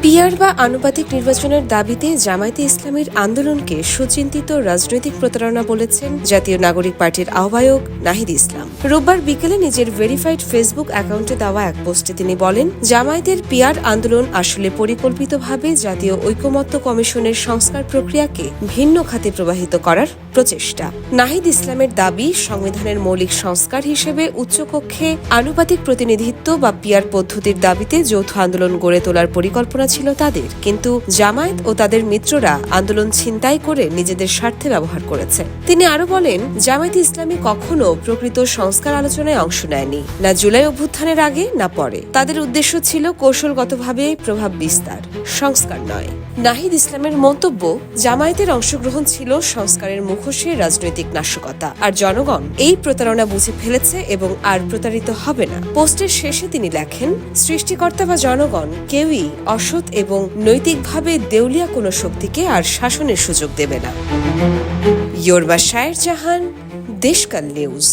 PR বা আনুপাতিক নির্বাচনের দাবিতে জামায়াতে ইসলামীর আন্দোলনকে সুচিন্তিত রাজনৈতিক প্রতারণা বলেছেন জাতীয় নাগরিক পার্টির আহ্বায়ক নাহিদ ইসলাম। রোববার বিকেলে নিজের ভেরিফাইড ফেসবুক অ্যাকাউন্টে দেওয়া এক পোস্টে তিনি বলেন, জামায়াতের পিআর আন্দোলন আসলে পরিকল্পিতভাবে জাতীয় ঐকমত্য কমিশনের সংস্কার প্রক্রিয়াকে ভিন্ন খাতে প্রবাহিত করার প্রচেষ্টা। নাহিদ ইসলামের দাবি, সংবিধানের মৌলিক সংস্কার হিসেবে উচ্চকক্ষে আনুপাতিক প্রতিনিধিত্ব বা পিআর পদ্ধতির দাবিতে যৌথ আন্দোলন গড়ে তোলার পরিকল্পনা ছিল তাদের, কিন্তু জামায়াত ও তাদের মিত্ররা আন্দোলন ছিনতাই করে নিজেদের স্বার্থে ব্যবহার করেছে। তিনি আরো বলেন, জামায়াতে ইসলামী কখনো প্রকৃত সংস্কার আলোচনায় অংশ নেয়নি, না জুলাই অভ্যুত্থানের আগে না পরে। তাদের উদ্দেশ্য ছিল কৌশলগতভাবে প্রভাব বিস্তার, সংস্কার নয়। নাহিদ ইসলামের মন্তব্য, জামায়াতের অংশগ্রহণ ছিল সংস্কারের মুখোশে রাজনৈতিক নাশকতা, আর জনগণ এই প্রতারণা বুঝে ফেলেছে এবং আর প্রতারিত হবে না। পোস্টের শেষে তিনি লেখেন, সৃষ্টিকর্তা বা জনগণ কেউই অসৎ এবং নৈতিকভাবে দেউলিয়া কোনো শক্তিকে আর শাসনের সুযোগ দেবে না। ইয়োরবা শায়ের জাহান, দেশকাল নিউজ।